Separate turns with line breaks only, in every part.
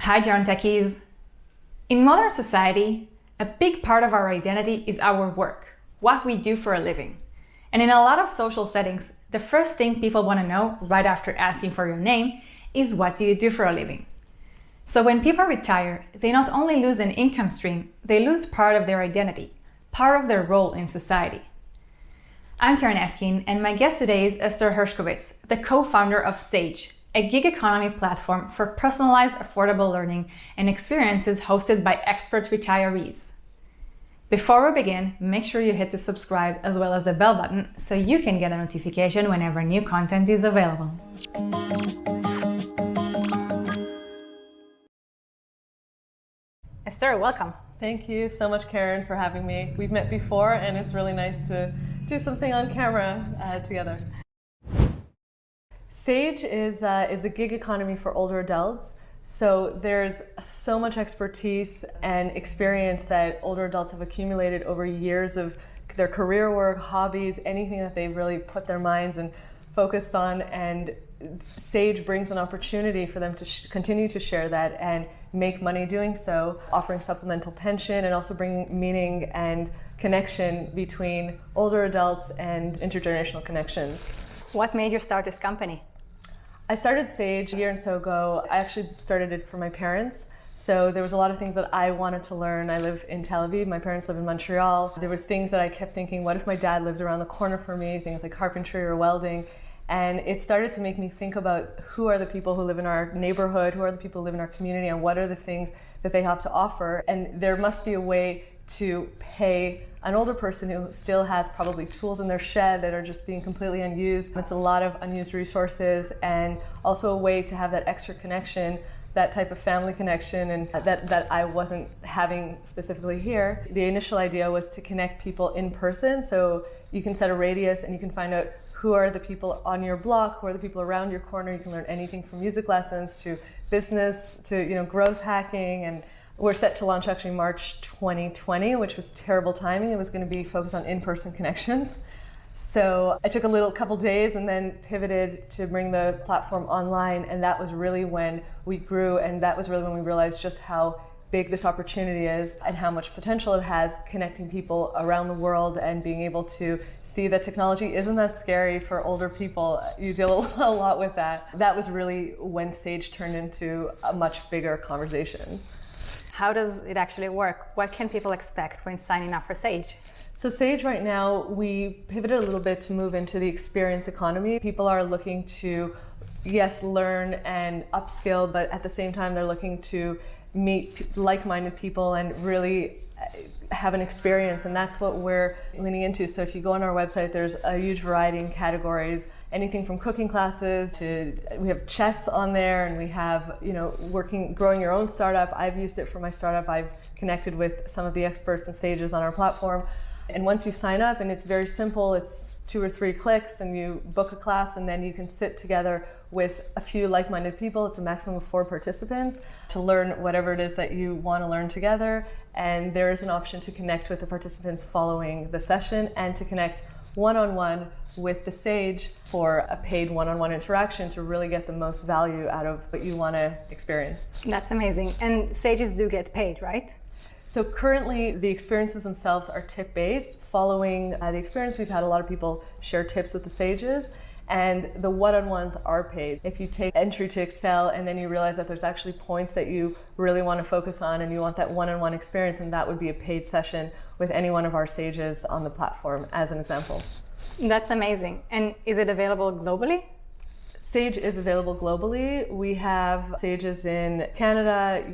Hi Gerontechies! In modern society, a big part of our identity is our work, what we do for a living. And in a lot of social settings, the first thing people want to know right after asking for your name is what do you do for a living? So when people retire, they not only lose an income stream, they lose part of their identity, part of their role in society. I'm Karen Atkin, and my guest today is Esther Hershkovitz, the co-founder of sàge, a gig economy platform for personalized, affordable learning and experiences hosted by expert retirees. Before we begin, make sure you hit the subscribe as well as the bell button so you can get a notification whenever new content is available. Esther, welcome.
Thank you so much, Karen, for having me. We've met before, and it's really nice to do something on camera together. sàge is the gig economy for older adults. So there's so much expertise and experience that older adults have accumulated over years of their career work, hobbies, anything that they've really put their minds and focused on. And sàge brings an opportunity for them to continue to share that and make money doing so, offering supplemental pension and also bringing meaning and connection between older adults and intergenerational connections.
What made you start this company?
I started sàge a year and so ago. I actually started it for my parents. So there was a lot of things that I wanted to learn. I live in Tel Aviv. My parents live in Montreal. There were things that I kept thinking, what if my dad lived around the corner from me? Things like carpentry or welding. And it started to make me think about who are the people who live in our neighborhood, who are the people who live in our community, and what are the things that they have to offer. And there must be a way to pay an older person who still has probably tools in their shed that are just being completely unused. It's a lot of unused resources, and also a way to have that extra connection, that type of family connection, and that I wasn't having specifically here. The initial idea was to connect people in person, so you can set a radius and you can find out who are the people on your block, who are the people around your corner. You can learn anything from music lessons to business to growth hacking. And we're set to launch actually March 2020, which was terrible timing. It was going to be focused on in-person connections. So I took a couple days and then pivoted to bring the platform online, and that was really when we grew, and that was really when we realized just how big this opportunity is and how much potential it has, connecting people around the world and being able to see that technology isn't that scary for older people. You deal a lot with that. That was really when sàge turned into a much bigger conversation.
How does it actually work? What can people expect when signing up for sàge?
So sàge right now, we pivoted a little bit to move into the experience economy. People are looking to, yes, learn and upskill, but at the same time, they're looking to meet like-minded people and really have an experience, and that's what we're leaning into. So if you go on our website, there's a huge variety in categories, anything from cooking classes to, we have chess on there, and we have, growing your own startup. I've used it for my startup. I've connected with some of the experts and sàges on our platform. And once you sign up, and it's very simple, it's 2 or 3 clicks and you book a class, and then you can sit together with a few like-minded people. It's a maximum of 4 participants to learn whatever it is that you want to learn together. And there is an option to connect with the participants following the session and to connect one-on-one with the sàge for a paid one-on-one interaction to really get the most value out of what you want to experience.
That's amazing. And sàges do get paid, right?
So currently, the experiences themselves are tip-based. Following the experience, we've had a lot of people share tips with the sàges, and the one-on-ones are paid. If you take entry to Excel and then you realize that there's actually points that you really want to focus on and you want that one-on-one experience, and that would be a paid session with any one of our sàges on the platform, as an example.
That's amazing. And is it available globally?
sàge is available globally. We have sàges in Canada,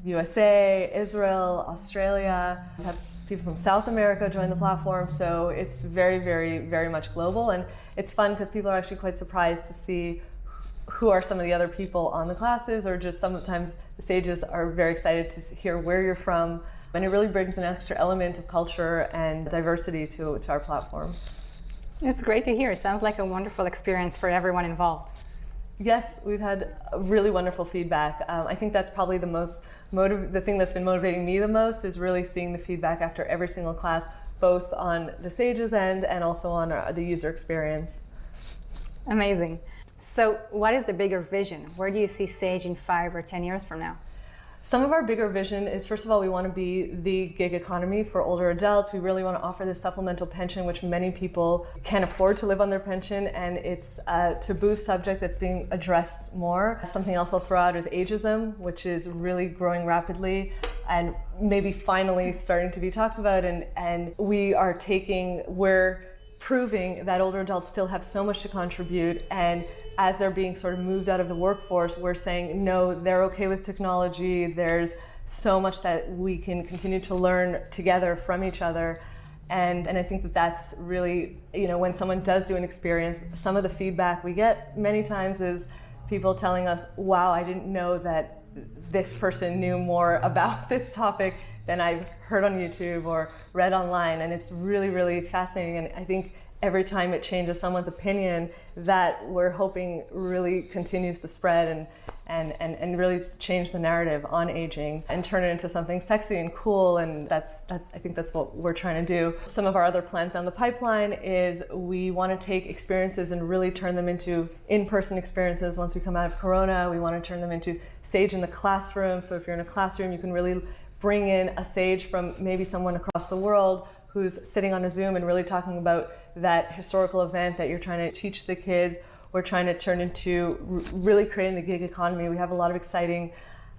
USA, Israel, Australia. We've had people from South America join the platform, so it's very, very, very much global. And it's fun because people are actually quite surprised to see who are some of the other people on the classes, or just sometimes the sàges are very excited to hear where you're from. And it really brings an extra element of culture and diversity to our platform.
It's great to hear. It sounds like a wonderful experience for everyone involved.
Yes, we've had really wonderful feedback. I think that's probably the thing that's been motivating me the most is really seeing the feedback after every single class, both on the sàge's end and also on the user experience.
Amazing. So what is the bigger vision? Where do you see sàge in 5 or 10 years from now?
Some of our bigger vision is, first of all, we want to be the gig economy for older adults. We really want to offer this supplemental pension, which many people can't afford to live on their pension, and it's a taboo subject that's being addressed more. Something else I'll throw out is ageism, which is really growing rapidly and maybe finally starting to be talked about, and we're proving that older adults still have so much to contribute, and as they're being sort of moved out of the workforce, we're saying, no, they're okay with technology. There's so much that we can continue to learn together from each other. And I think that that's really, when someone does do an experience, some of the feedback we get many times is people telling us, wow, I didn't know that this person knew more about this topic than I've heard on YouTube or read online. And it's really, really fascinating. And I think every time it changes someone's opinion, that we're hoping really continues to spread and really change the narrative on aging and turn it into something sexy and cool. And I think that's what we're trying to do. Some of our other plans down the pipeline is we want to take experiences and really turn them into in-person experiences. Once we come out of Corona, we want to turn them into Sage in the classroom. So if you're in a classroom, you can really bring in a Sage from maybe someone across the world who's sitting on a Zoom and really talking about that historical event that you're trying to teach the kids. We're trying to turn into really creating the gig economy. We have a lot of exciting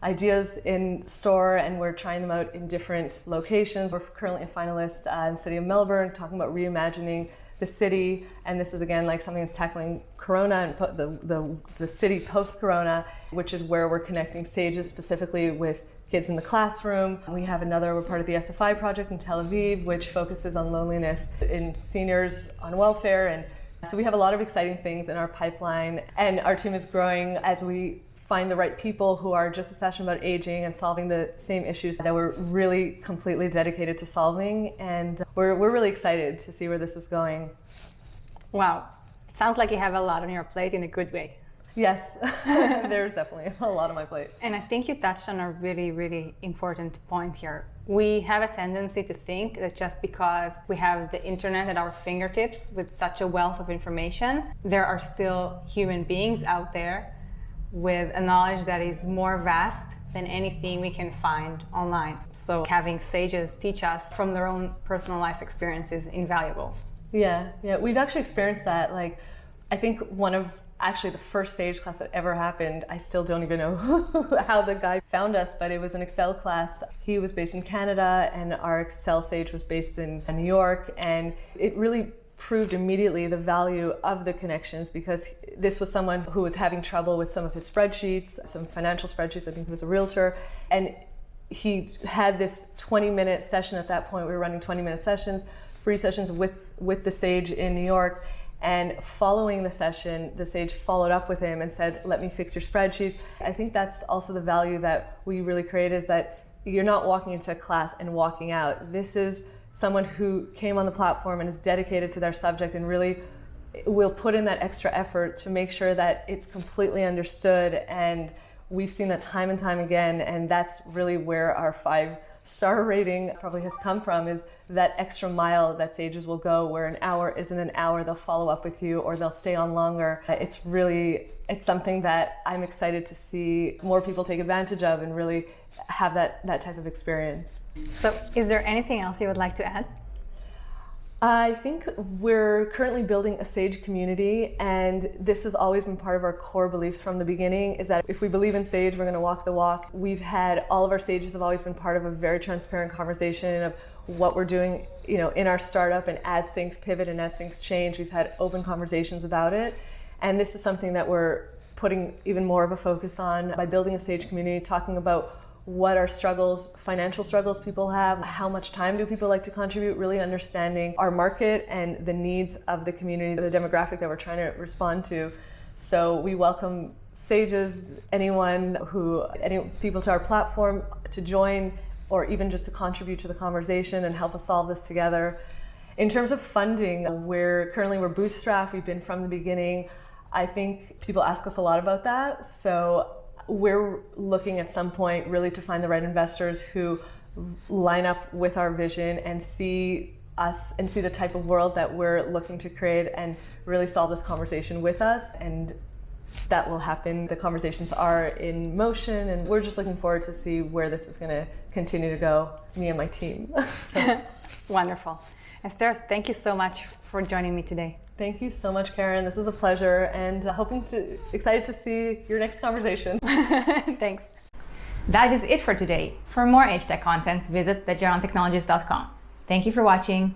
ideas in store, and we're trying them out in different locations. We're currently a finalist in the city of Melbourne, talking about reimagining the city, and this is again like something that's tackling Corona and the city post-Corona, which is where we're connecting Sages specifically with kids in the classroom. We're part of the SFI project in Tel Aviv, which focuses on loneliness in seniors on welfare. And so we have a lot of exciting things in our pipeline, and our team is growing as we find the right people who are just as passionate about aging and solving the same issues that we're really completely dedicated to solving. And we're really excited to see where this is going.
Wow. It sounds like you have a lot on your plate in a good way.
Yes, there's definitely a lot on my plate.
And I think you touched on a really, really important point here. We have a tendency to think that just because we have the internet at our fingertips with such a wealth of information, there are still human beings out there with a knowledge that is more vast than anything we can find online. So having Sages teach us from their own personal life experience is invaluable.
Yeah, we've actually experienced that. I think the first Sage class that ever happened, I still don't even know how the guy found us, but it was an Excel class. He was based in Canada, and our Excel Sage was based in New York, and it really proved immediately the value of the connections, because this was someone who was having trouble with some of his spreadsheets, some financial spreadsheets. I think he was a realtor, and he had this 20-minute session at that point. We were running 20-minute sessions, free sessions with the Sage in New York. And following the session, the Sage followed up with him and said, let me fix your spreadsheets. I think that's also the value that we really create, is that you're not walking into a class and walking out. This is someone who came on the platform and is dedicated to their subject and really will put in that extra effort to make sure that it's completely understood. And we've seen that time and time again, and that's really where our 5-star rating probably has come from, is that extra mile that Sages will go, where an hour isn't an hour. They'll follow up with you, or they'll stay on longer. It's something that I'm excited to see more people take advantage of and really have that type of experience.
So is there anything else you would like to add?
I think we're currently building a Sage community, and this has always been part of our core beliefs from the beginning, is that if we believe in Sage, we're going to walk the walk. All of our Sages have always been part of a very transparent conversation of what we're doing, in our startup, and as things pivot and as things change, we've had open conversations about it. And this is something that we're putting even more of a focus on by building a Sage community, talking about what are financial struggles people have, how much time do people like to contribute, really understanding our market and the needs of the community, the demographic that we're trying to respond to. So we welcome Sages, any people to our platform to join, or even just to contribute to the conversation and help us solve this together. In terms of funding, we're bootstrapped. We've been from the beginning. I think people ask us a lot about that. So we're looking at some point really to find the right investors who line up with our vision and see us and see the type of world that we're looking to create, and really solve this conversation with us. And that will happen. The conversations are in motion, and we're just looking forward to see where this is going to continue to go, me and my team.
Wonderful. Esther, thank you so much for joining me today.
Thank you so much, Karen. This was a pleasure, and excited to see your next conversation.
Thanks. That is it for today. For more age tech content, visit thegerontechnologies.com. Thank you for watching.